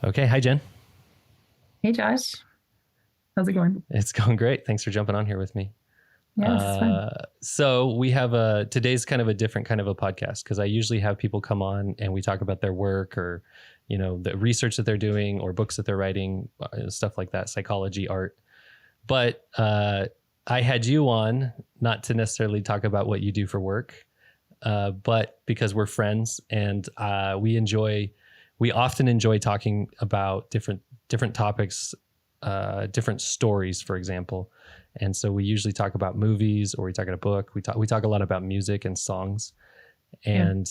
Okay. Hi, Jen. Hey Josh, how's it going? It's going great. Thanks for jumping on here with me. Yeah, this is fun. So we have today's kind of a different kind of a podcast because I usually have people come on and we talk about their work or, the research that they're doing or books that they're writing, stuff like that, psychology, art. But I had you on not to necessarily talk about what you do for work, but because we're friends and we often enjoy talking about different topics, different stories, for example. And so we usually talk about movies or we talk about a book. We talk a lot about music and songs. Yeah.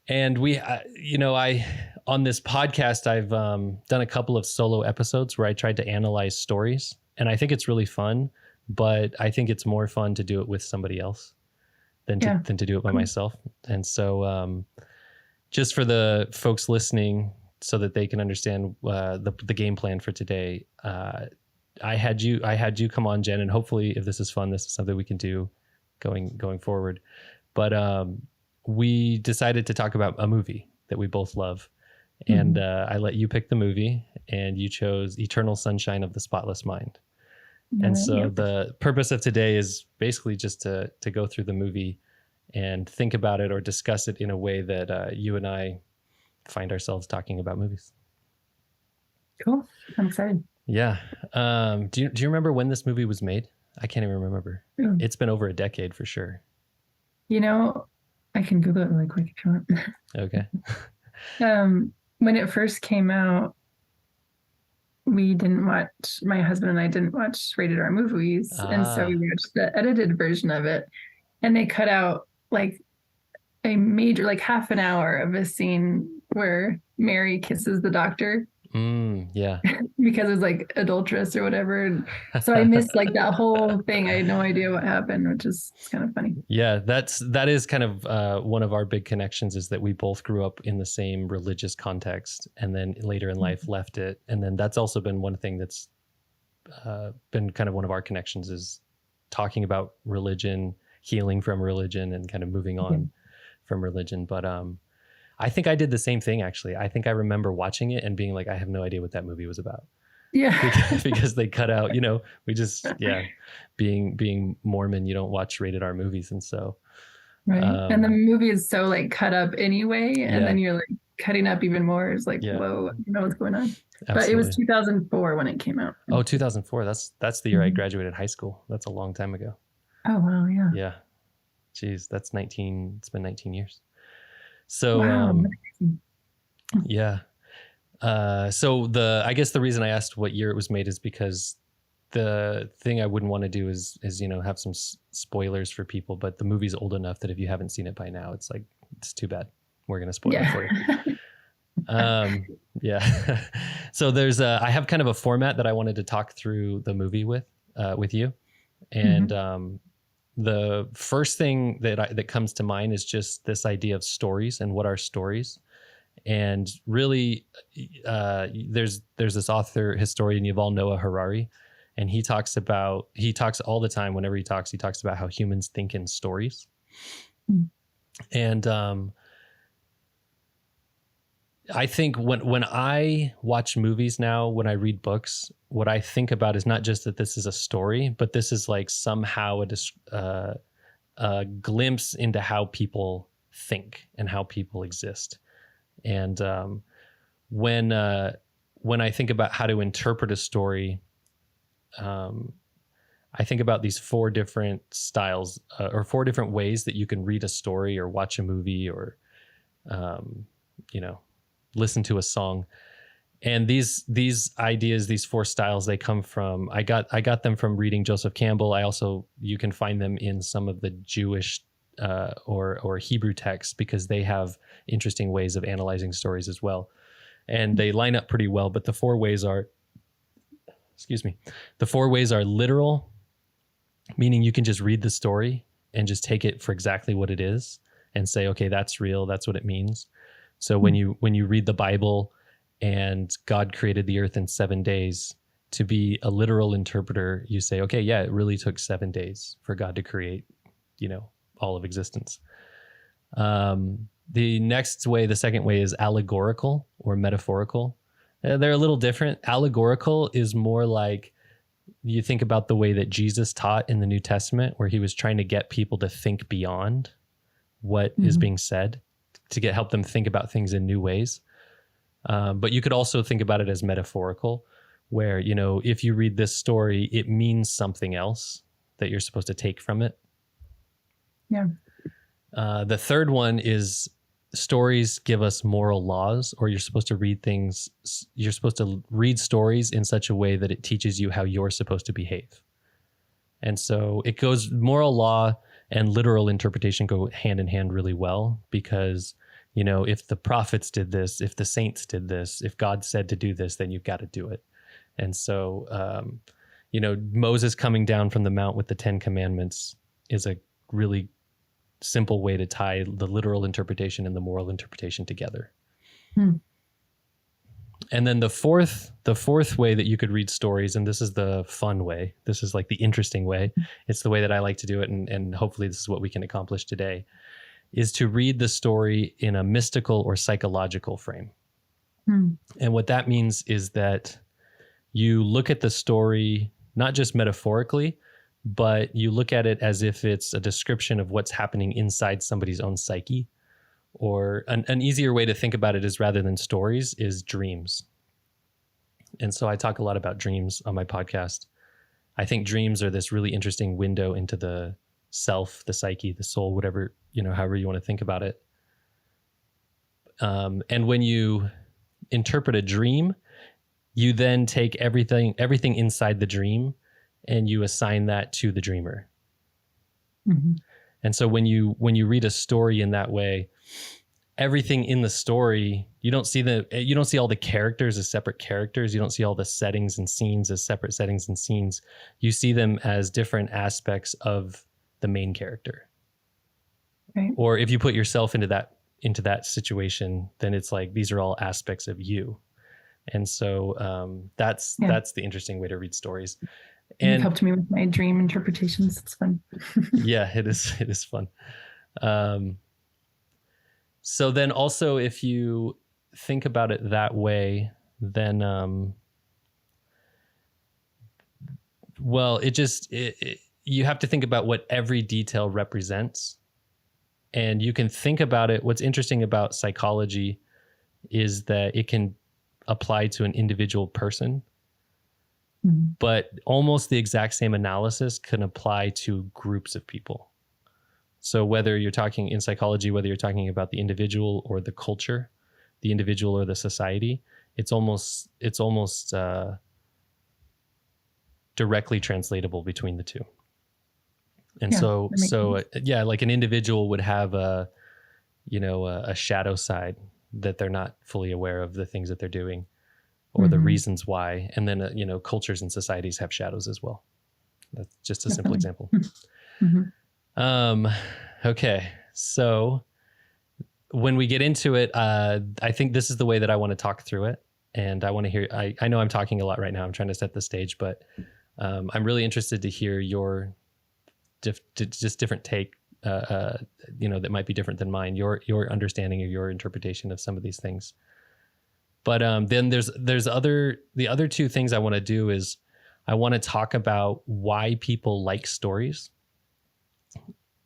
And I on this podcast, I've done a couple of solo episodes where I tried to analyze stories, and I think it's really fun, but I think it's more fun to do it with somebody else than to do it by myself. And so, just for the folks listening, so that they can understand the game plan for today, I had you come on, Jen, and hopefully, if this is fun, this is something we can do going forward. But we decided to talk about a movie that we both love, and I let you pick the movie, and you chose Eternal Sunshine of the Spotless Mind. And so the purpose of today is basically just to go through the movie and think about it or discuss it in a way that you and I find ourselves talking about movies. Cool. I'm excited. Yeah. Do you remember when this movie was made? I can't even remember. It's been over a decade for sure. I can Google it really quick if you want. Okay. When it first came out, my husband and I didn't watch rated R movies. And so we watched the edited version of it. And they cut out like a major, like half an hour of a scene where Mary kisses the doctor. Yeah. Because it was like adulterous or whatever. And so I missed like that whole thing. I had no idea what happened, which is kind of funny. Yeah, that is kind of one of our big connections, is that we both grew up in the same religious context and then later in life left it. And then that's also been one thing that's been kind of one of our connections, is talking about religion, healing from religion, and kind of moving on from religion. But I think I did the same thing, actually. I think I remember watching it and being like, I have no idea what that movie was about. Yeah. because they cut out, we just, being Mormon, you don't watch rated R movies. And so. Right. And the movie is so like cut up anyway. And then you're like cutting up even more. It's like, whoa, you know what's going on. Absolutely. But it was 2004 when it came out. Oh, 2004. That's the year I graduated high school. That's a long time ago. Oh, wow. Yeah. Yeah. Jeez, it's been 19 years. So, yeah. So I guess the reason I asked what year it was made is because the thing I wouldn't want to do is have some spoilers for people, but the movie's old enough that if you haven't seen it by now, it's too bad. We're going to spoil it for you. Yeah. So I have kind of a format that I wanted to talk through the movie with you. And, the first thing that comes to mind is just this idea of stories and what are stories. And really, there's this author, historian, Yuval Noah Harari, and he talks all the time. Whenever he talks about how humans think in stories. And I think when I watch movies now, when I read books, what I think about is not just that this is a story, but this is like somehow a glimpse into how people think and how people exist. And when I think about how to interpret a story, I think about these 4 different styles or 4 different ways that you can read a story or watch a movie or, listen to a song. And these ideas, these 4 styles, they come from, I got them from reading Joseph Campbell. You can find them in some of the Jewish or Hebrew texts, because they have interesting ways of analyzing stories as well. And they line up pretty well, but the 4 ways are literal, meaning you can just read the story and just take it for exactly what it is and say, okay, that's real. That's what it means. So when you read the Bible and God created the earth in 7 days, to be a literal interpreter, you say, okay, yeah, it really took 7 days for God to create, all of existence. The next way, the second way, is allegorical or metaphorical. They're a little different. Allegorical is more like, you think about the way that Jesus taught in the New Testament, where he was trying to get people to think beyond what is being said, to help them think about things in new ways. But you could also think about it as metaphorical, where, you know, if you read this story, it means something else that you're supposed to take from it. Yeah. The third one is stories give us moral laws, or you're supposed to read stories in such a way that it teaches you how you're supposed to behave. And so it goes, moral law and literal interpretation go hand in hand really well, because, you know, if the prophets did this, if the saints did this, if God said to do this, then you've got to do it. And so, you know, Moses coming down from the mount with the 10 Commandments is a really simple way to tie the literal interpretation and the moral interpretation together. And then the fourth way that you could read stories, and this is the fun way, this is like the interesting way, it's the way that I like to do it, and hopefully this is what we can accomplish today, is to read the story in a mystical or psychological frame. And what that means is that you look at the story not just metaphorically, but you look at it as if it's a description of what's happening inside somebody's own psyche. Or an easier way to think about it is, rather than stories, is dreams. And so I talk a lot about dreams on my podcast. I think dreams are this really interesting window into the self, the psyche, the soul, whatever, you know, however you want to think about it. And when you interpret a dream, you then take everything inside the dream and you assign that to the dreamer. And so when you read a story in that way, everything in the story, you don't see all the characters as separate characters. You don't see all the settings and scenes as separate settings and scenes. You see them as different aspects of the main character. Right. Or if you put yourself into that situation, then it's like, these are all aspects of you. And so that's the interesting way to read stories. And you've helped me with my dream interpretations. It's fun. Yeah, it is fun. So then also, if you think about it that way, then, you have to think about what every detail represents. And you can think about it. What's interesting about psychology is that it can apply to an individual person, but almost the exact same analysis can apply to groups of people. So whether you're talking in psychology, whether you're talking about the individual or the culture, the individual or the society, it's almost directly translatable between the two. And like an individual would have a shadow side that they're not fully aware of the things that they're doing or the reasons why. And then, cultures and societies have shadows as well. That's just a simple example. Okay. So when we get into it, I think this is the way that I want to talk through it. And I want to hear, I know I'm talking a lot right now. I'm trying to set the stage, but I'm really interested to hear your just different take, that might be different than mine, your understanding or your interpretation of some of these things. But then there's the other two things I want to do is I want to talk about why people like stories,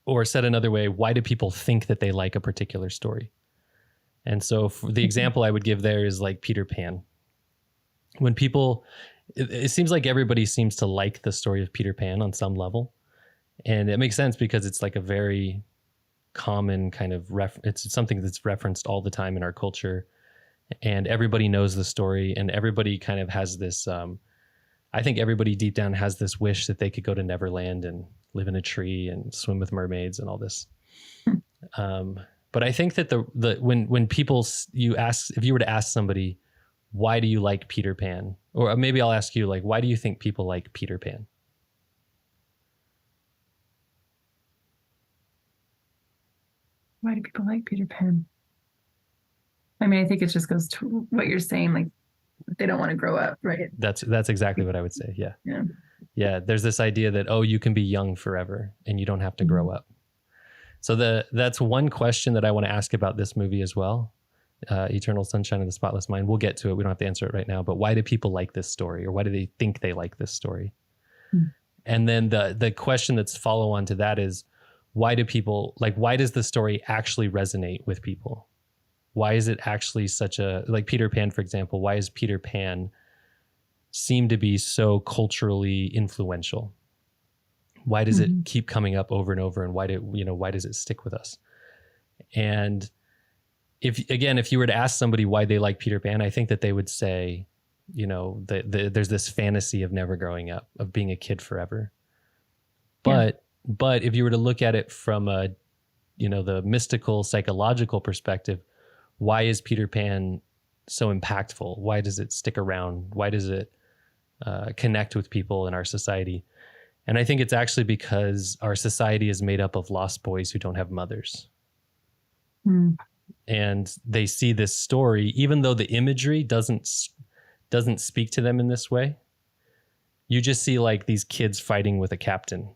or said another way, why do people think that they like a particular story? And so for the example I would give there is like Peter Pan. When people, it seems like everybody seems to like the story of Peter Pan on some level. And it makes sense because it's like a very common kind of it's something that's referenced all the time in our culture, and everybody knows the story, and everybody kind of has this, I think everybody deep down has this wish that they could go to Neverland and live in a tree and swim with mermaids and all this. But I think that when people, if you were to ask somebody, why do you like Peter Pan? Or maybe I'll ask you, like, why do you think people like Peter Pan? Why do people like Peter Pan? I mean, I think it just goes to what you're saying, like they don't want to grow up, right? That's exactly what I would say. Yeah. There's this idea that, you can be young forever and you don't have to grow up. So that's one question that I want to ask about this movie as well. Eternal Sunshine of the Spotless Mind. We'll get to it. We don't have to answer it right now, but why do people like this story, or why do they think they like this story? And then the question that's follow on to that is, why does the story actually resonate with people? Why is it actually such a, like Peter Pan, for example, why is Peter Pan seem to be so culturally influential? Why does it keep coming up over and over? And why does it stick with us? And if you were to ask somebody why they like Peter Pan, I think that they would say, there's this fantasy of never growing up, of being a kid forever. But if you were to look at it from the mystical, psychological perspective, why is Peter Pan so impactful? Why does it stick around? Why does it connect with people in our society? And I think it's actually because our society is made up of lost boys who don't have mothers. And they see this story, even though the imagery doesn't speak to them in this way. You just see like these kids fighting with a captain,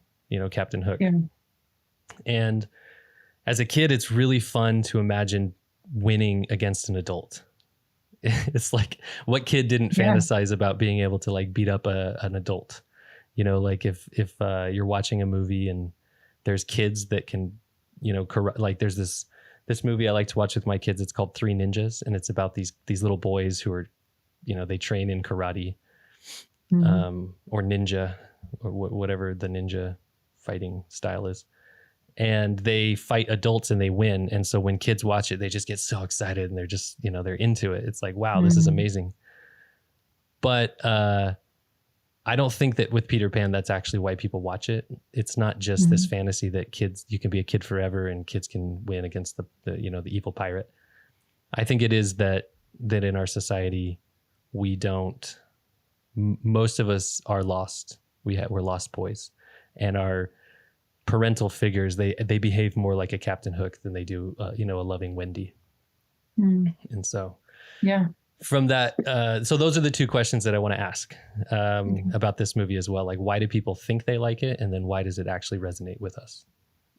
Captain Hook. Yeah. And as a kid, it's really fun to imagine winning against an adult. It's like, what kid didn't fantasize about being able to like beat up an adult? Like if you're watching a movie and there's kids that can, like there's this movie I like to watch with my kids. It's called Three Ninjas, and it's about these little boys who are, they train in karate, or ninja, or whatever the ninja fighting style is. And they fight adults and they win. And so when kids watch it, they just get so excited and they're just, they're into it. It's like, wow, this is amazing. But I don't think that with Peter Pan, that's actually why people watch it. It's not just this fantasy that you can be a kid forever and kids can win against the evil pirate. I think it is that in our society, we don't, most of us are lost. We're lost boys, and our parental figures, they behave more like a Captain Hook than they do, a loving Wendy. And so, from that, so those are the two questions that I want to ask about this movie as well. Like, why do people think they like it, and then why does it actually resonate with us?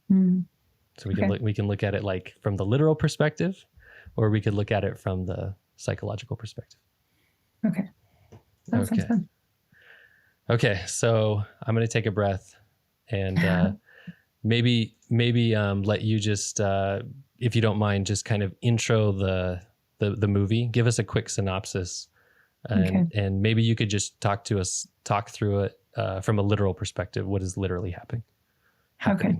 So we can look at it like from the literal perspective, or we could look at it from the psychological perspective. Okay. That sounds fun. Okay, so I'm going to take a breath and maybe let you just, if you don't mind, just kind of intro the movie. Give us a quick synopsis, and maybe you could just talk through it from a literal perspective. What is literally happening? Okay.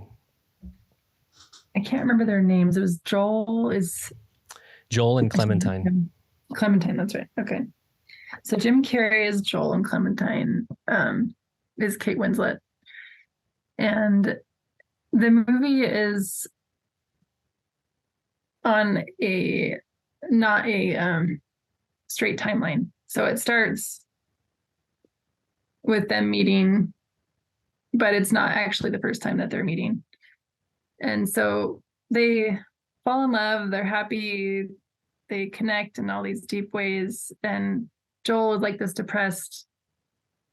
I can't remember their names. It was Joel and Clementine. Clementine, that's right. Okay. So Jim Carrey is Joel, and Clementine is Kate Winslet. And the movie is on not a straight timeline. So it starts with them meeting, but it's not actually the first time that they're meeting. And so they fall in love, they're happy, they connect in all these deep ways. And Joel is like this depressed,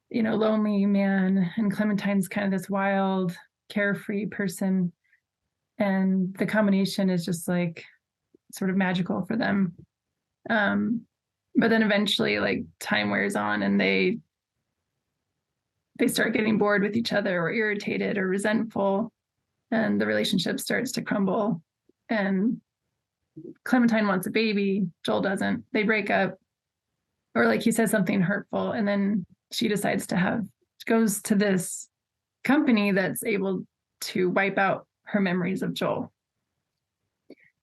lonely man, and Clementine's kind of this wild, carefree person. And the combination is just like sort of magical for them. But then eventually, like, time wears on and they start getting bored with each other, or irritated or resentful, and the relationship starts to crumble. And Clementine wants a baby, Joel doesn't. They break up, or like he says something hurtful, and then she decides goes to this company that's able to wipe out her memories of Joel.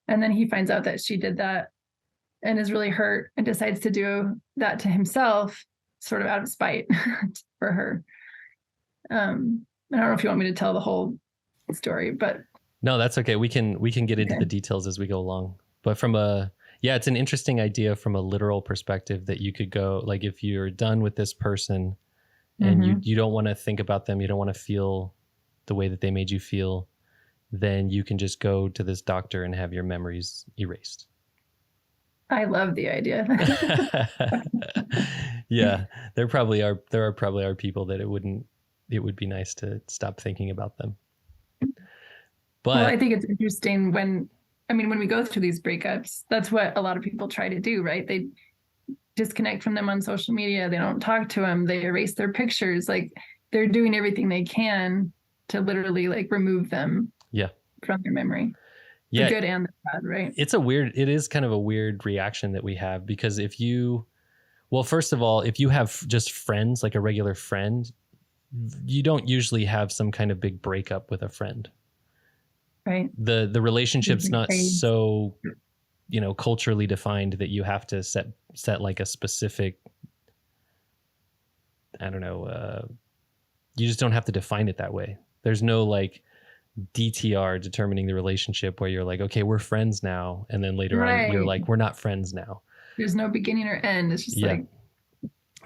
And then he finds out that she did that and is really hurt and decides to do that to himself, sort of out of spite for her. I don't know if you want me to tell the whole story, but no, that's okay. We can get into the details as we go along. But it's an interesting idea from a literal perspective, that you could go, like, if you're done with this person and you don't want to think about them, you don't want to feel the way that they made you feel, then you can just go to this doctor and have your memories erased. I love the idea. Yeah, there are probably people that it would be nice to stop thinking about them. Well, I But think it's interesting when we go through these breakups, that's what a lot of people try to do, right? They disconnect from them on social media. They don't talk to them. They erase their pictures. Like they're doing everything they can to literally like remove them yeah. from their memory. The Yeah. good and the bad, right? It is kind of a weird reaction that we have, because well, first of all, if you have just friends, like a regular friend, you don't usually have some kind of big breakup with a friend. Right. The relationship's not so, culturally defined that you have to set like a specific, I don't know, you just don't have to define it that way. There's no like DTR determining the relationship where you're like, okay, we're friends now. And then later on you're like, we're not friends now. There's no beginning or end. It's just like,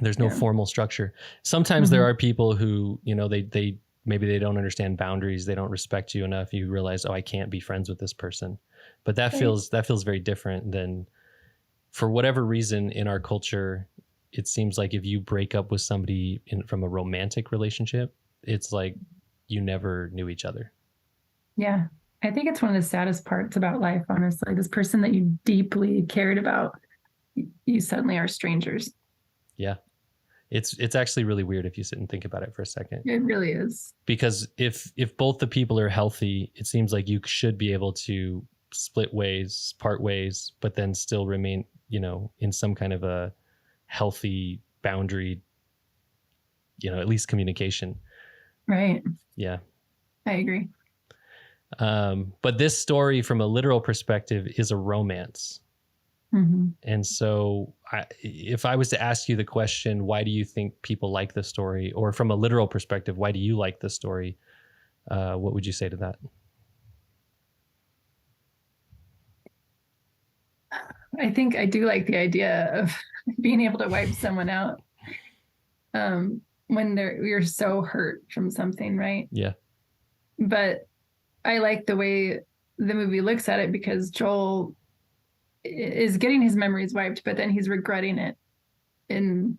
there's no formal structure. Sometimes there are people who, they maybe they don't understand boundaries. They don't respect you enough. You realize, oh, I can't be friends with this person. But that feels very different than, for whatever reason in our culture, it seems like if you break up with somebody from a romantic relationship, it's like you never knew each other. Yeah. I think it's one of the saddest parts about life, honestly. This person that you deeply cared about, you suddenly are strangers. Yeah. It's actually really weird if you sit and think about it for a second. It really is. Because if both the people are healthy, it seems like you should be able to split ways, part ways, but then still remain, in some kind of a healthy boundary, at least communication. Right. Yeah. I agree. But this story from a literal perspective is a romance. Mm-hmm. And so if I was to ask you the question, why do you think people like the story? Or from a literal perspective, why do you like the story? What would you say to that? I think I do like the idea of being able to wipe someone out when you're so hurt from something, right? Yeah. But I like the way the movie looks at it, because Joel is getting his memories wiped, but then he's regretting it in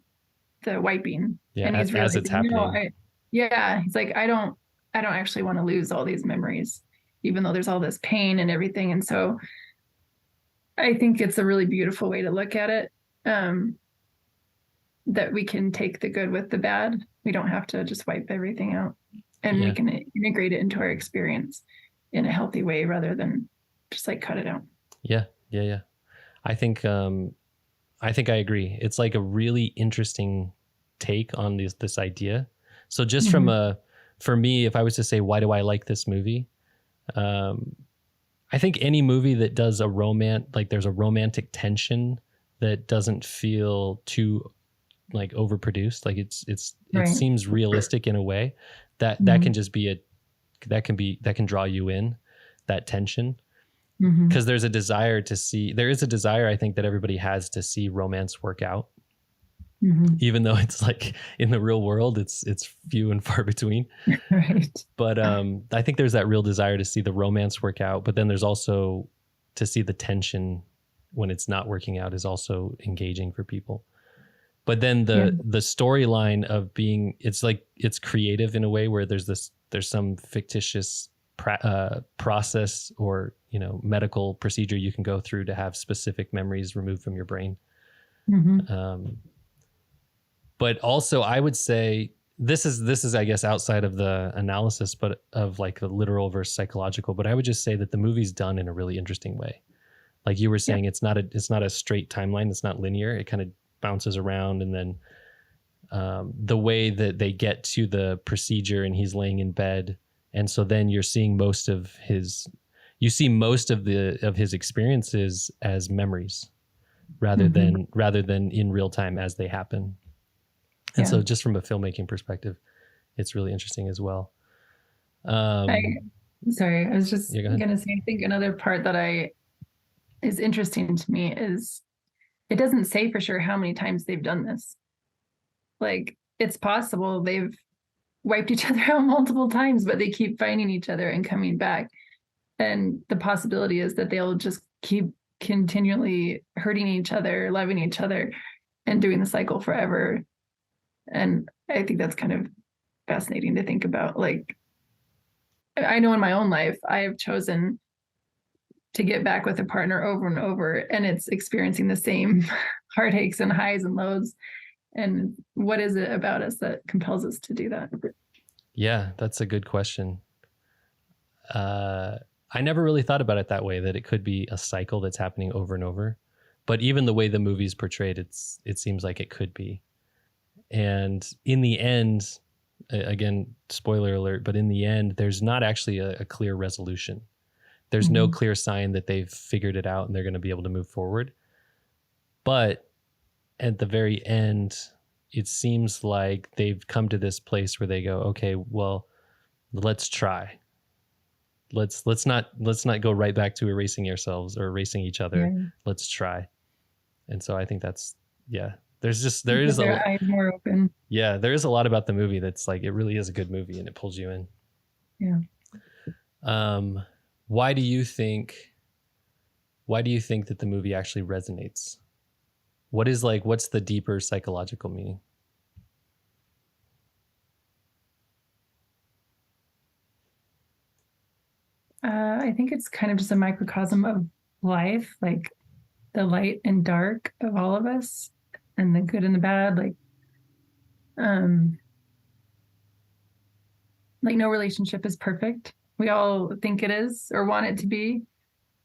the wiping. Yeah, and he's as it's happening. He's like, I don't actually want to lose all these memories, even though there's all this pain and everything. And so I think it's a really beautiful way to look at it, that we can take the good with the bad. We don't have to just wipe everything out, and we can integrate it into our experience in a healthy way rather than just like cut it out. Yeah. I think I agree. It's like a really interesting take on this idea. So just for me, if I was to say, why do I like this movie? I think any movie that does like there's a romantic tension that doesn't feel too like overproduced. Like it seems realistic in a way that can just be that can draw you in, that tension. Because there is a desire, I think, that everybody has to see romance work out, even though it's like in the real world, it's few and far between. Right. But I think there's that real desire to see the romance work out. But then there's also to see the tension when it's not working out is also engaging for people. But then the storyline of it's creative in a way where there's some fictitious process or medical procedure you can go through to have specific memories removed from your brain. But also I would say this is I guess outside of the analysis, but of like the literal versus psychological, but I would just say that the movie's done in a really interesting way. Like you were saying, it's not a straight timeline. It's not linear. It kind of bounces around, and then the way that they get to the procedure and he's laying in bed. And so then you're seeing most of his experiences as memories rather than in real time as they happen. And so just from a filmmaking perspective, it's really interesting as well. I was just going to say, I think another part that is interesting to me is it doesn't say for sure how many times they've done this. Like it's possible they've wiped each other out multiple times, but they keep finding each other and coming back. And the possibility is that they'll just keep continually hurting each other, loving each other, and doing the cycle forever. And I think that's kind of fascinating to think about. Like, I know in my own life, I have chosen to get back with a partner over and over, and it's experiencing the same heartaches and highs and lows. And what is it about us that compels us to do that? Yeah, that's a good question. I never really thought about it that way, that it could be a cycle that's happening over and over. But even the way the movie's portrayed, it seems like it could be. And in the end, again, spoiler alert, but in the end, there's not actually a clear resolution. There's no clear sign that they've figured it out and they're going to be able to move forward. But at the very end, it seems like they've come to this place where they go, okay, well, let's try. Let's not go right back to erasing ourselves or erasing each other. Yeah. Let's try. And so I think that's, yeah, there is their eyes more open. Yeah, there is a lot about the movie that's like, it really is a good movie and it pulls you in. Yeah. Why do you think that the movie actually resonates? What's the deeper psychological meaning? I think it's kind of just a microcosm of life, like the light and dark of all of us and the good and the bad. Like no relationship is perfect. We all think it is or want it to be,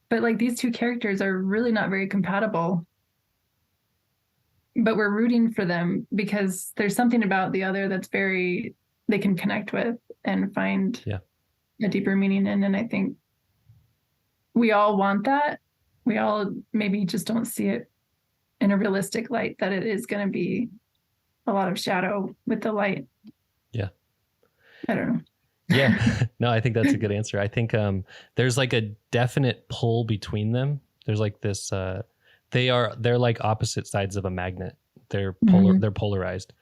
but like these two characters are really not very compatible, but we're rooting for them because there's something about the other that's they can connect with and find a deeper meaning in. And I think we all want that. We all maybe just don't see it in a realistic light, that it is going to be a lot of shadow with the light. Yeah. I don't know. Yeah. No, I think that's a good answer. I think there's like a definite pull between them. There's like this they're like opposite sides of a magnet. They're they're polarized.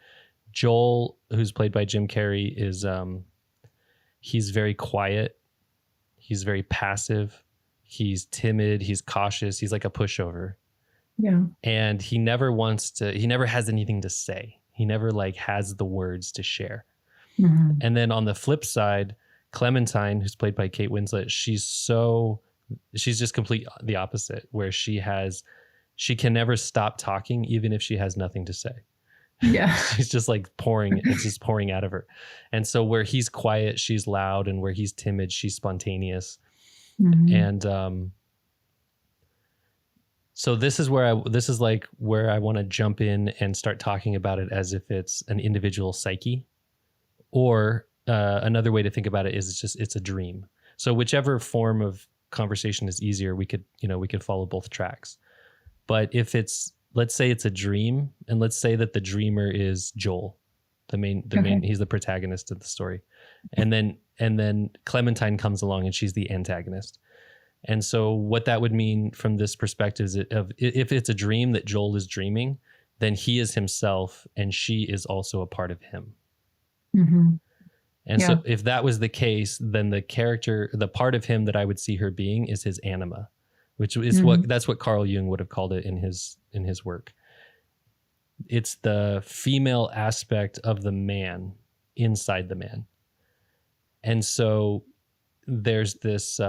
Joel, who's played by Jim Carrey, is he's very quiet. He's very passive. He's timid. He's cautious. He's like a pushover. Yeah. And he never has anything to say. He never like has the words to share. Mm-hmm. And then on the flip side, Clementine, who's played by Kate Winslet, she's just complete the opposite, where she can never stop talking, even if she has nothing to say. Yeah. She's just like it's just pouring out of her. And so where he's quiet, she's loud, and where he's timid, she's spontaneous. Mm-hmm. And so this is where I want to jump in and start talking about it as if it's an individual psyche, or another way to think about it is it's a dream. So whichever form of conversation is easier, we could follow both tracks. But if let's say it's a dream, and let's say that the dreamer is Joel, the main, he's the protagonist of the story. And then Clementine comes along and she's the antagonist. And so what that would mean from this perspective is if it's a dream that Joel is dreaming, then he is himself and she is also a part of him. Mm-hmm. And so if that was the case, then the part of him that I would see her being is his anima, which is that's what Carl Jung would have called it in his work. It's the female aspect of the man inside the man. And so there's this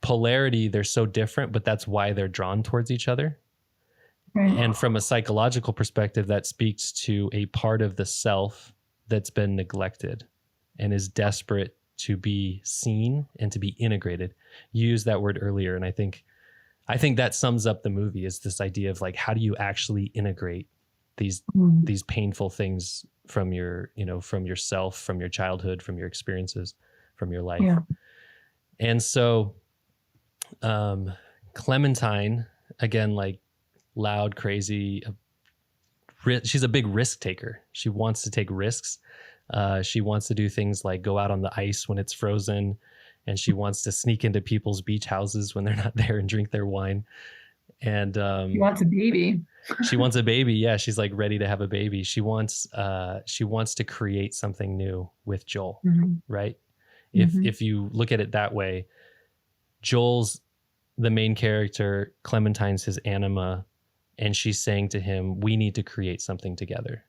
polarity. They're so different, but that's why they're drawn towards each other. Right. And from a psychological perspective, that speaks to a part of the self that's been neglected and is desperate to be seen and to be integrated. You used that word earlier, and I think that sums up the movie, is this idea of like, how do you actually integrate these painful things from from yourself, from your childhood, from your experiences, from your life. Yeah. And so Clementine, again, like loud, crazy, she's a big risk taker. She wants to take risks. She wants to do things like go out on the ice when it's frozen, and she wants to sneak into people's beach houses when they're not there and drink their wine. And she wants a baby. She wants a baby. Yeah, she's like ready to have a baby. She wants to create something new with Joel, right? If you look at it that way, Joel's the main character, Clementine's his anima, and she's saying to him, we need to create something together.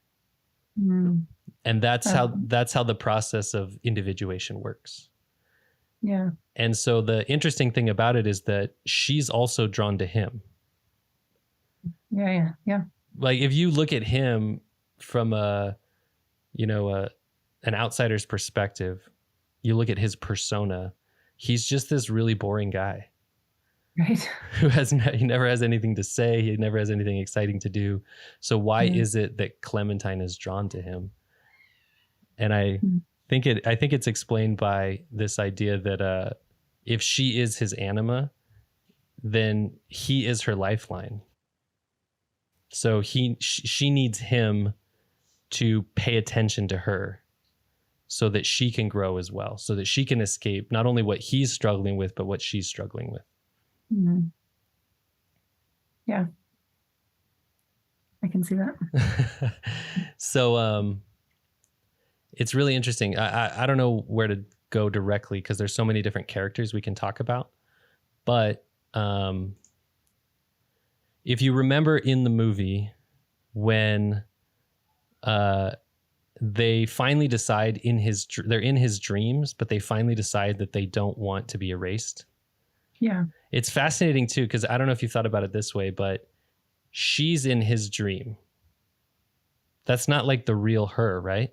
Mm. And that's how the process of individuation works. Yeah. And so the interesting thing about it is that she's also drawn to him. Yeah. Like if you look at him from an outsider's perspective, you look at his persona, he's just this really boring guy. Right. Who he never has anything to say. He never has anything exciting to do. So why is it that Clementine is drawn to him? And I think it's explained by this idea that if she is his anima, then he is her lifeline. So she needs him to pay attention to her so that she can grow as well, so that she can escape not only what he's struggling with, but what she's struggling with. Mm-hmm. Yeah. I can see that. So it's really interesting. I don't know where to go directly because there's so many different characters we can talk about. But if you remember in the movie when they finally decide they're in his dreams, but they finally decide that they don't want to be erased. Yeah. It's fascinating too, because I don't know if you thought about it this way, but she's in his dream. That's not like the real her, right?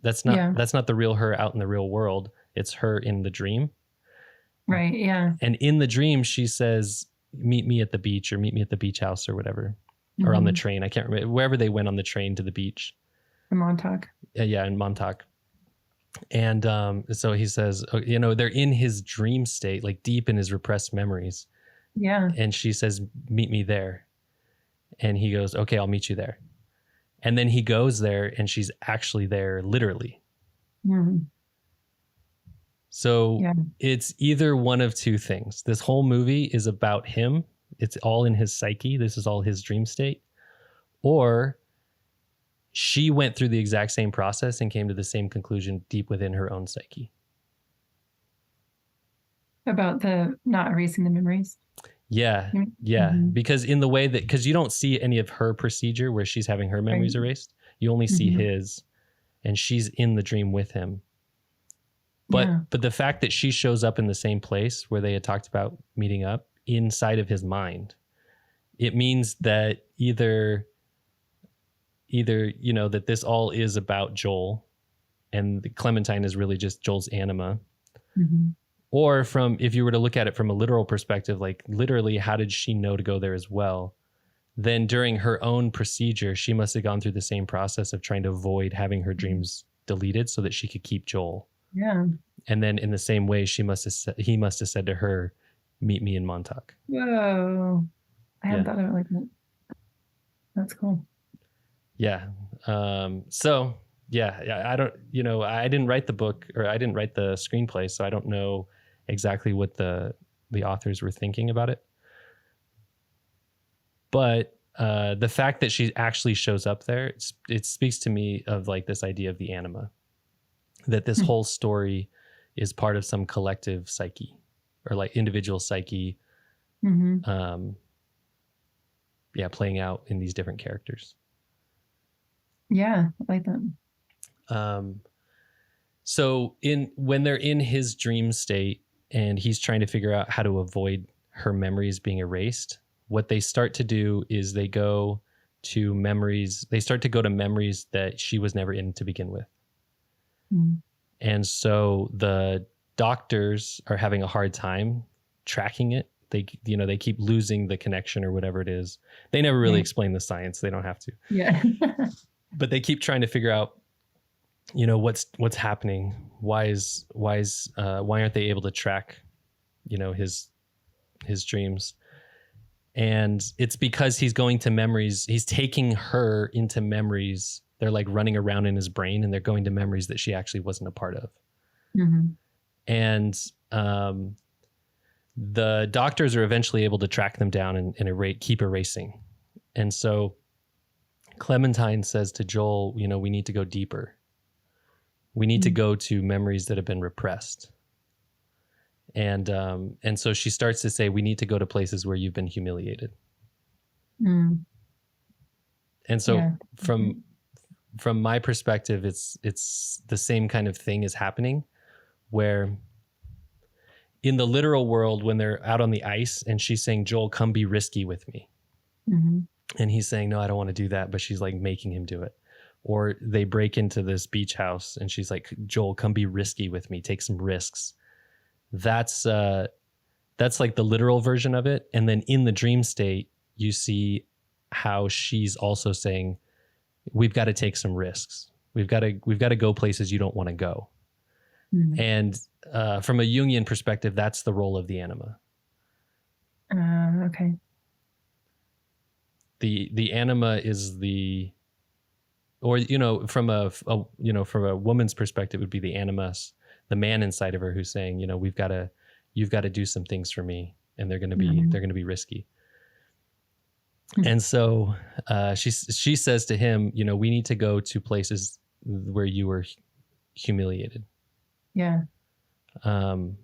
That's not the real her out in the real world. It's her in the dream. Right. Yeah. And in the dream, she says, meet me at the beach or meet me at the beach house or whatever, or on the train. I can't remember wherever they went on the train to the beach. In Montauk. Yeah. In Montauk. And so he says, they're in his dream state, like deep in his repressed memories. Yeah. And she says, meet me there. And he goes, okay, I'll meet you there. And then he goes there and she's actually there literally. Mm-hmm. So it's either one of two things. This whole movie is about him. It's all in his psyche. This is all his dream state. Or she went through the exact same process and came to the same conclusion deep within her own psyche. About the not erasing the memories. Yeah. Yeah. Mm-hmm. Because in the way because you don't see any of her procedure where she's having her memories erased. You only see his, and she's in the dream with him. But the fact that she shows up in the same place where they had talked about meeting up inside of his mind, it means that either that this all is about Joel and Clementine is really just Joel's anima. Mm-hmm. Or if you were to look at it from a literal perspective, like literally, how did she know to go there as well? Then during her own procedure, she must have gone through the same process of trying to avoid having her dreams deleted so that she could keep Joel. Yeah. And then in the same way, he must have said to her, meet me in Montauk. Whoa. I hadn't thought of it like that. That's cool. Yeah. So I don't, I didn't write the book, or I didn't write the screenplay, so I don't know exactly what the authors were thinking about it. But the fact that she actually shows up there, it speaks to me of like this idea of the anima, that this whole story is part of some collective psyche or like individual psyche, playing out in these different characters. Yeah, I like that. So when they're in his dream state and he's trying to figure out how to avoid her memories being erased, what they start to do is they go to memories. They start to go to memories that she was never in to begin with. Mm. And so the doctors are having a hard time tracking it. They keep losing the connection or whatever it is. They never really explain the science. They don't have to. Yeah. But they keep trying to figure out, what's happening. Why aren't they able to track, his dreams? And it's because he's going to memories. He's taking her into memories. They're like running around in his brain and they're going to memories that she actually wasn't a part of. Mm-hmm. And the doctors are eventually able to track them down and keep erasing. And so Clementine says to Joel, we need to go deeper. We need to go to memories that have been repressed. And so she starts to say, we need to go to places where you've been humiliated. Mm. And so from my perspective, it's the same kind of thing is happening, where in the literal world, when they're out on the ice and she's saying, Joel, come be risky with me. Mm-hmm. And he's saying, no, I don't want to do that. But she's like making him do it. Or they break into this beach house and she's like, Joel, come be risky with me. Take some risks. That's like the literal version of it. And then in the dream state, you see how she's also saying, we've got to take some risks. We've got to go places you don't want to go. Mm-hmm. And from a Jungian perspective, that's the role of the anima. Okay. The anima is the, or from a woman's perspective, it would be the animus, the man inside of her who's saying, you've got to do some things for me, and they're going to be risky. Mm-hmm. And so she says to him, we need to go to places where you were humiliated. Yeah. But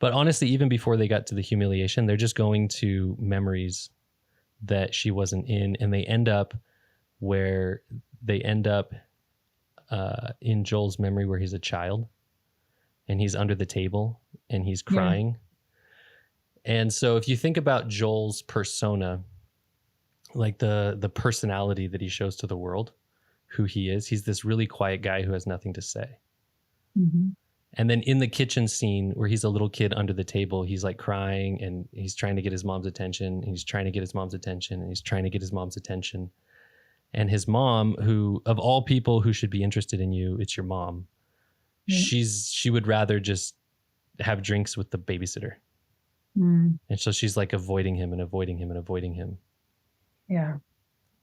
honestly, even before they got to the humiliation, they're just going to memories that she wasn't in, and they end up in Joel's memory where he's a child and he's under the table and he's crying. Yeah. And so if you think about Joel's persona, like the personality that he shows to the world, who he is, he's this really quiet guy who has nothing to say. Mm-hmm. And then in the kitchen scene where he's a little kid under the table, he's like crying and he's trying to get his mom's attention. And he's trying to get his mom's attention and he's trying to get his mom's attention. And his mom, who of all people who should be interested in you, it's your mom. Mm-hmm. She would rather just have drinks with the babysitter. Mm-hmm. And so she's like avoiding him and avoiding him and avoiding him. Yeah.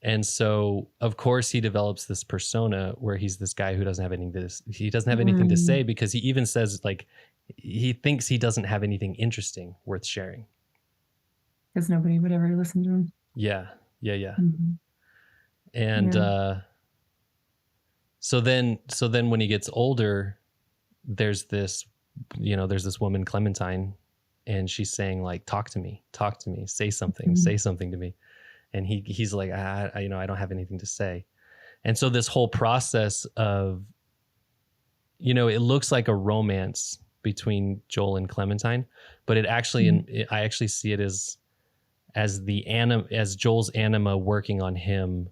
And so, of course, he develops this persona where he's this guy who doesn't have anything to say, because he even says, like, he thinks he doesn't have anything interesting worth sharing. Because nobody would ever listen to him. Yeah. Mm-hmm. And so then when he gets older, there's this woman, Clementine, and she's saying, like, talk to me, say something, mm-hmm. say something to me. And he's like, I don't have anything to say. And so this whole process of, it looks like a romance between Joel and Clementine, but it actually, mm-hmm. I actually see it as Joel's anima working on him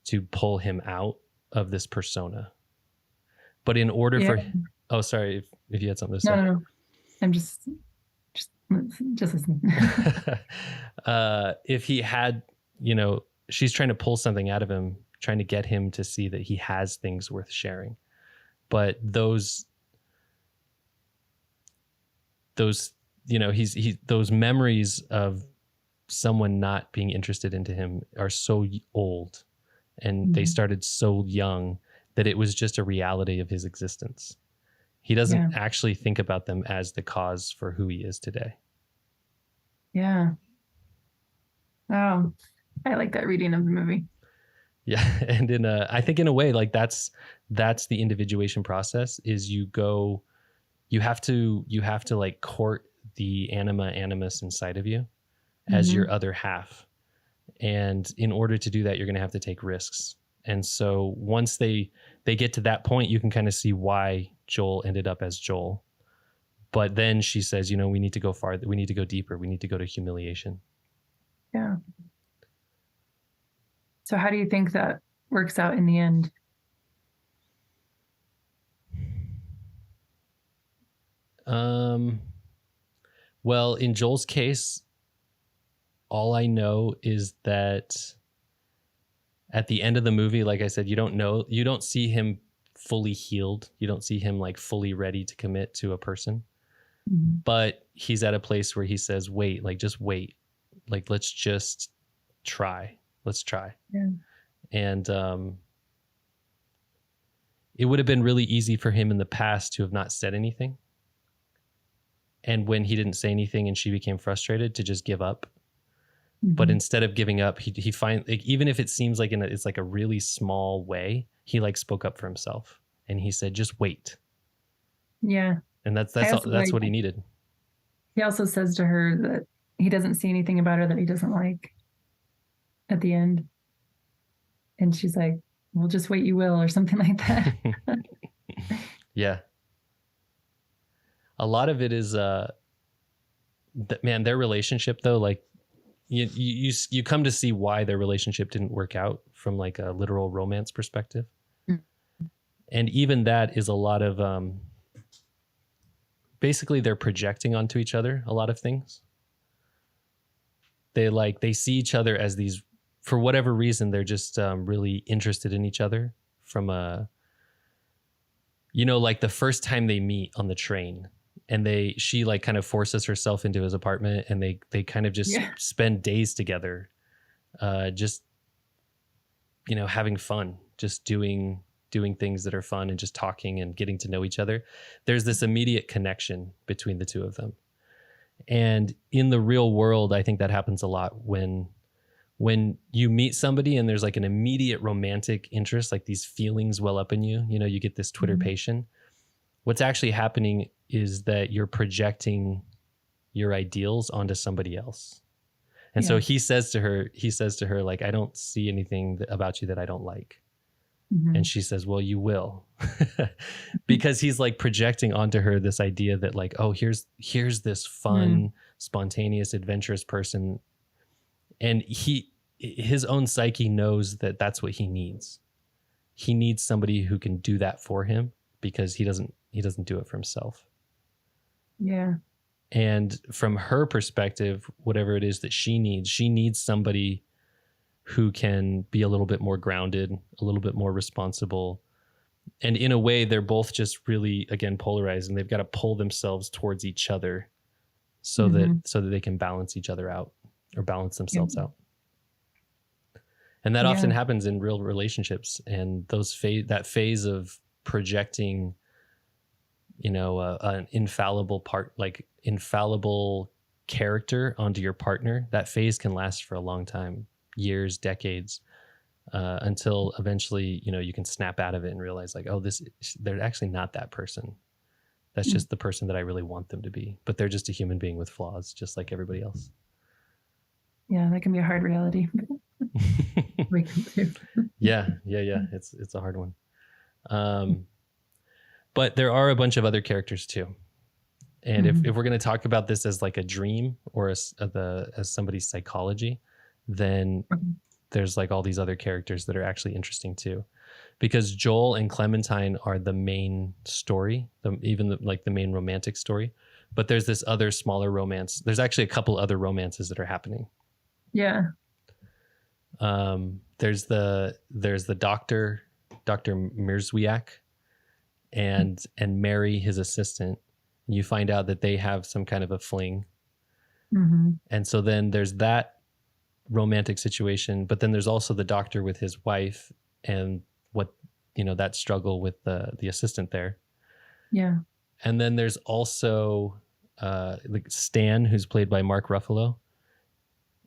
to pull him out of this persona. But in order for, oh, sorry, if you had something to say. No. I'm just listening. If he had, she's trying to pull something out of him, trying to get him to see that he has things worth sharing. But those those memories of someone not being interested into him are so old, and mm-hmm. they started so young that it was just a reality of his existence. He doesn't actually think about them as the cause for who he is today. Yeah. Oh, I like that reading of the movie. Yeah. And I think in a way, like that's the individuation process, is you have to like court the animus inside of you as mm-hmm. your other half. And in order to do that, you're going to have to take risks. And so once they get to that point, you can kind of see why Joel ended up as Joel. But then she says, we need to go farther. We need to go deeper. We need to go to humiliation. Yeah. So how do you think that works out in the end? Well, in Joel's case, all I know is that at the end of the movie, like I said, you don't see him fully healed. You don't see him like fully ready to commit to a person. Mm-hmm. But he's at a place where he says, wait, like just wait. Like, let's just try. Let's try. Yeah. And it would have been really easy for him in the past to have not said anything. And when he didn't say anything and she became frustrated, to just give up. Mm-hmm. But instead of giving up, he finds, like, even if it seems like it's like a really small way, he like spoke up for himself and he said, just wait. Yeah. And that's what he needed. He also says to her that he doesn't see anything about her that he doesn't like at the end. And she's like, we'll just wait, you will, or something like that. Yeah. A lot of it is, man, their relationship though, like you come to see why their relationship didn't work out from like a literal romance perspective. Mm. And even that is a lot of, basically they're projecting onto each other a lot of things. They see each other as these, for whatever reason, they're just really interested in each other from a, like the first time they meet on the train, and she like kind of forces herself into his apartment, and they kind of just spend days together, just, having fun, just doing things that are fun and just talking and getting to know each other. There's this immediate connection between the two of them. And in the real world, I think that happens a lot when you meet somebody and there's like an immediate romantic interest, like these feelings well up in you, you get this twitterpation. What's actually happening is that you're projecting your ideals onto somebody else. And so he says to her, like, I don't see anything about you that I don't like. Mm-hmm. And she says, well, you will. Because he's like projecting onto her this idea that like, oh, here's this fun, spontaneous, adventurous person. And his own psyche knows that that's what he needs. He needs somebody who can do that for him, because he doesn't do it for himself. Yeah. And from her perspective, whatever it is that she needs somebody who can be a little bit more grounded, a little bit more responsible. And in a way, they're both just really, again, polarized, and they've got to pull themselves towards each other so that they can balance each other out, or balance themselves out. And that often happens in real relationships. And that phase of projecting, an infallible character onto your partner, that phase can last for a long time, years, decades, until eventually, you can snap out of it and realize like, oh, they're actually not that person. That's just the person that I really want them to be. But they're just a human being with flaws, just like everybody else. Yeah, that can be a hard reality. Yeah. It's a hard one. But there are a bunch of other characters too. And if we're going to talk about this as like a dream, or as somebody's psychology, then there's like all these other characters that are actually interesting too, because Joel and Clementine are the main story, the main romantic story. But there's this other smaller romance. There's actually a couple other romances that are happening. Yeah. There's the Dr. Mirzwiak and Mary, his assistant. You find out that they have some kind of a fling. Mm-hmm. And so then there's that romantic situation, but then there's also the doctor with his wife, and that struggle with the assistant there. Yeah. And then there's also like Stan, who's played by Mark Ruffalo.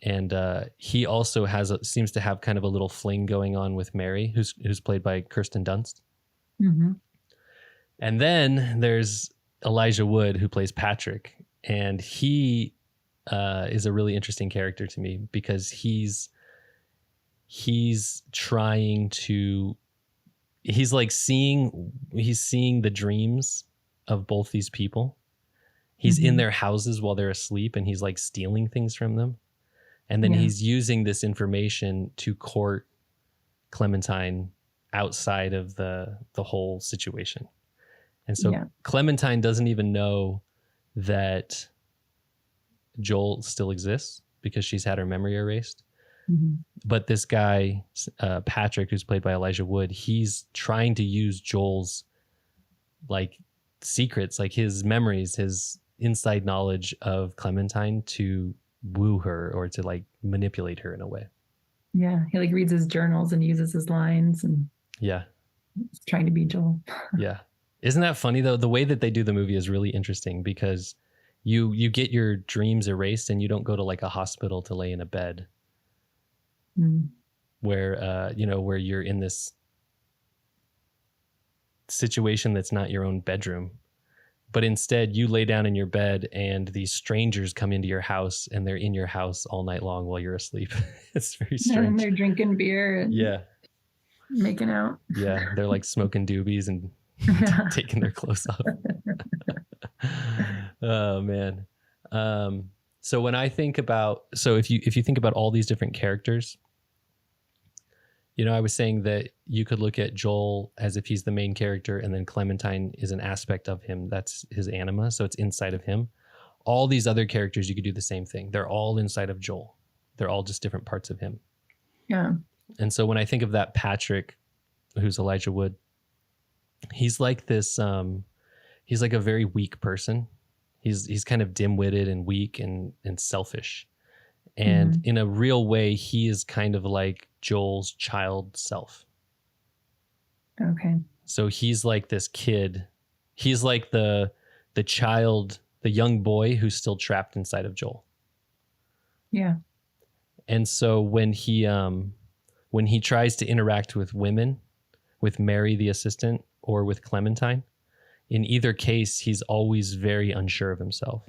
And he also seems to have kind of a little fling going on with Mary, who's played by Kirsten Dunst. Mm-hmm. And then there's Elijah Wood, who plays Patrick, and he is a really interesting character to me, because he's trying to, he's seeing the dreams of both these people. He's in their houses while they're asleep, and he's like stealing things from them. And then he's using this information to court Clementine outside of the whole situation. And so Clementine doesn't even know that Joel still exists, because she's had her memory erased. Mm-hmm. But this guy, Patrick, who's played by Elijah Wood, he's trying to use Joel's like secrets, like his memories, his inside knowledge of Clementine, to woo her, or to like manipulate her in a way. Yeah. He like reads his journals and uses his lines, and he's trying to be Joel. Yeah. Isn't that funny though? The way that they do the movie is really interesting, because you get your dreams erased, and you don't go to like a hospital to lay in a bed where you're in this situation that's not your own bedroom. But instead you lay down in your bed, and these strangers come into your house, and they're in your house all night long while you're asleep. It's very strange. And they're drinking beer. And... making out. Yeah, they're like smoking doobies and Yeah. taking their clothes off. Oh man. So when I think about, so if you think about all these different characters, I was saying that you could look at Joel as if he's the main character, and then Clementine is an aspect of him. That's his anima. So it's inside of him. All these other characters, you could do the same thing. They're all inside of Joel. They're all just different parts of him. Yeah. And so when I think of that Patrick, who's Elijah Wood, he's like this, he's like a very weak person. He's kind of dim-witted and weak and selfish. And in a real way, he is kind of like Joel's child self. Okay. So he's like this kid. He's like the child, the young boy who's still trapped inside of Joel. Yeah. And so when he tries to interact with women, with Mary the assistant or with Clementine, in either case, he's always very unsure of himself.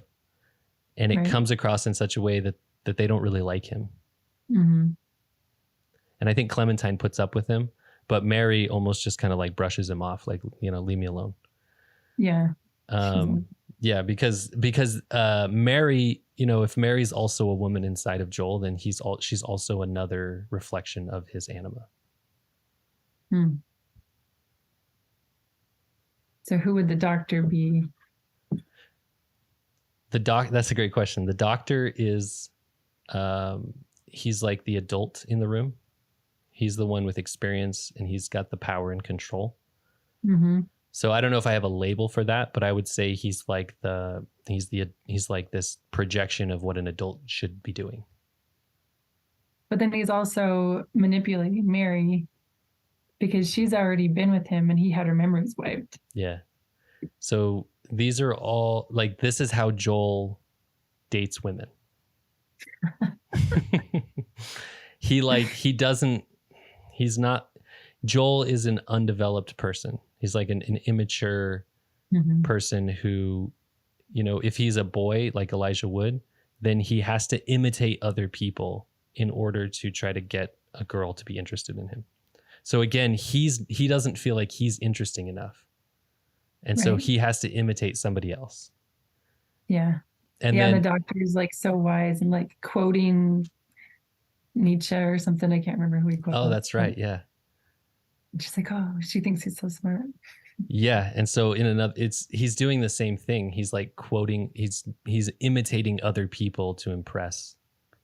And it comes across in such a way that they don't really like him. Mm-hmm. And I think Clementine puts up with him, but Mary almost just kind of like brushes him off, like, leave me alone. Yeah. Yeah, because Mary, if Mary's also a woman inside of Joel, then she's also another reflection of his anima. So who would the doctor be? That's a great question. The doctor is, he's like the adult in the room. He's the one with experience, and he's got the power and control. Mm-hmm. So I don't know if I have a label for that, but I would say he's like this projection of what an adult should be doing. But then he's also manipulating Mary because she's already been with him and he had her memories wiped. Yeah. So these are all like, this is how Joel dates women. Joel is an undeveloped person. He's like an immature person who, if he's a boy like Elijah Wood, then he has to imitate other people in order to try to get a girl to be interested in him. So again, he doesn't feel like he's interesting enough. And so he has to imitate somebody else. Yeah. And then the doctor is like so wise and like quoting Nietzsche or something. I can't remember who he quoted. Oh, that's right. Yeah. She's like, oh, she thinks he's so smart. Yeah. And so he's doing the same thing. He's like quoting, he's imitating other people to impress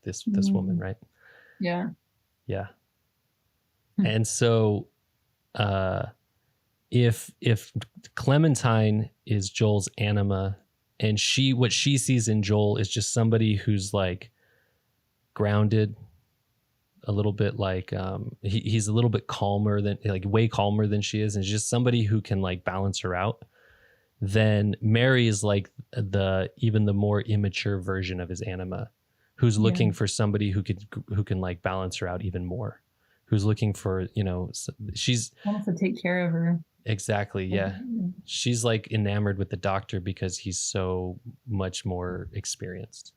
this woman, right? Yeah. Yeah. And so if Clementine is Joel's anima, and what she sees in Joel is just somebody who's like grounded, a little bit like he's a little bit calmer than, like way calmer than she is, and just somebody who can like balance her out, then Mary is like even the more immature version of his anima, who's looking for somebody who can like balance her out even more, who's looking for, she's wants to take care of her. Exactly. Yeah. She's like enamored with the doctor because he's so much more experienced.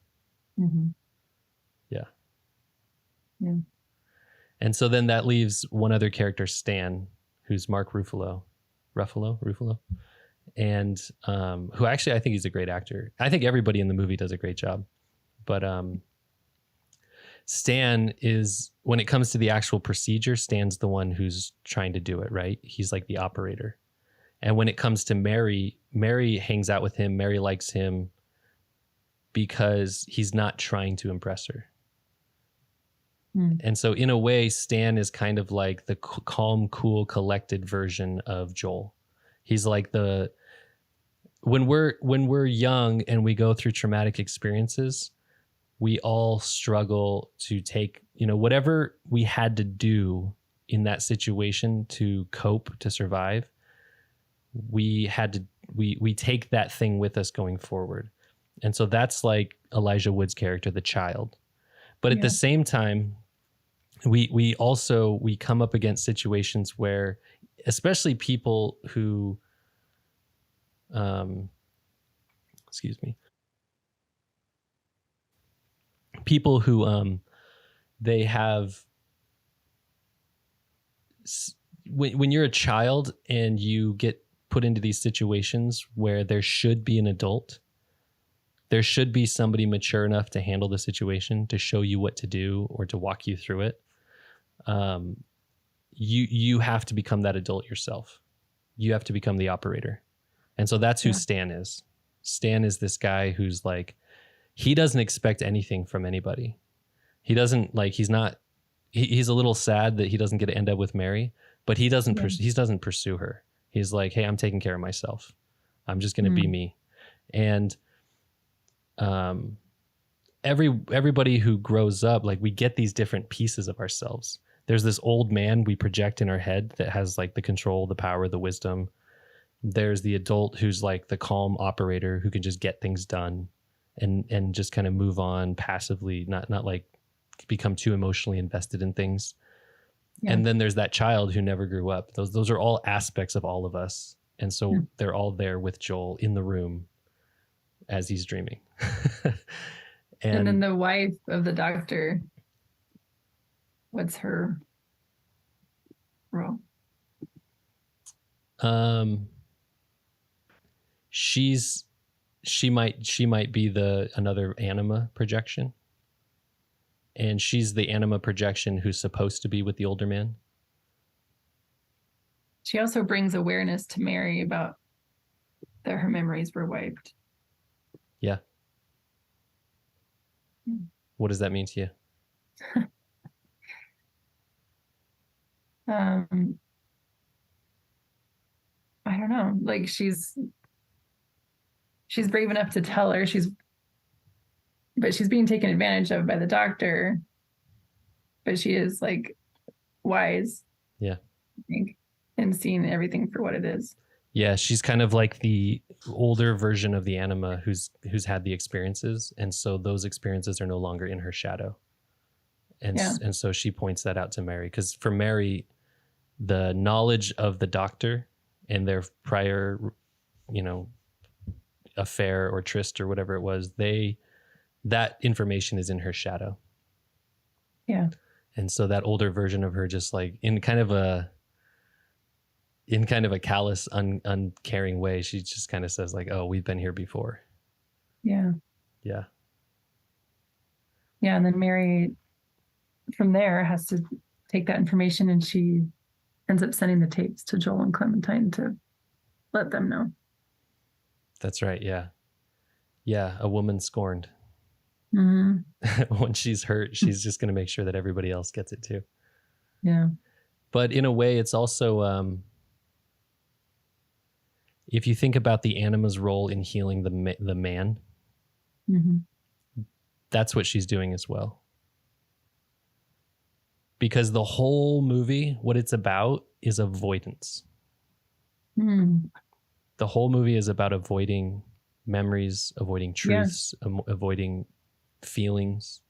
Yeah. Yeah. And so then that leaves one other character, Stan, who's Mark Ruffalo, and who actually, I think he's a great actor. I think everybody in the movie does a great job, but Stan is, when it comes to the actual procedure, Stan's the one who's trying to do it, right? He's like the operator. And when it comes to Mary hangs out with him. Mary likes him because he's not trying to impress her. And so in a way, Stan is kind of like the calm, cool, collected version of Joel. He's like when we're young and we go through traumatic experiences, we all struggle to take, whatever we had to do in that situation to cope, to survive. We take that thing with us going forward. And so that's like Elijah Wood's character, the child. But at the same time, we come up against situations where, especially people who, people who they have when you're a child and you get put into these situations where there should be an adult, there should be somebody mature enough to handle the situation, to show you what to do or to walk you through it. You have to become that adult yourself. You have to become the operator. And so that's who Stan is. Stan is this guy who's like, he doesn't expect anything from anybody. He doesn't like, he's a little sad that he doesn't get to end up with Mary, but he doesn't pursue her. He's like, hey, I'm taking care of myself. I'm just going to be me. And everybody who grows up, like we get these different pieces of ourselves. There's this old man we project in our head that has like the control, the power, the wisdom. There's the adult who's like the calm operator who can just get things done and just kind of move on passively, not like become too emotionally invested in things. Yeah. And then there's that child who never grew up. Those are all aspects of all of us. And so they're all there with Joel in the room as he's dreaming. and then the wife of the doctor, what's her role? She might be another anima projection. And she's the anima projection who's supposed to be with the older man. She also brings awareness to Mary about that her memories were wiped. Yeah. What does that mean to you? I don't know. Like she's brave enough to tell her, but she's being taken advantage of by the doctor. But she is like wise. Yeah. I think, and seeing everything for what it is. Yeah, she's kind of like the older version of the anima who's had the experiences, and so those experiences are no longer in her shadow. And so she points that out to Mary, because for Mary, the knowledge of the doctor and their prior, affair or tryst or whatever it was, that information is in her shadow. Yeah. And so that older version of her, just like in kind of a callous, uncaring way, she just kind of says like, oh, we've been here before. Yeah. Yeah. Yeah. And then Mary from there has to take that information, and she ends up sending the tapes to Joel and Clementine to let them know. That's right. Yeah. Yeah. A woman scorned. Mm-hmm. When she's hurt, she's just going to make sure that everybody else gets it too. Yeah. But in a way, it's also, if you think about the anima's role in healing the man, that's what she's doing as well. Because the whole movie, what it's about is avoidance. The whole movie is about avoiding memories, avoiding truths, avoiding feelings.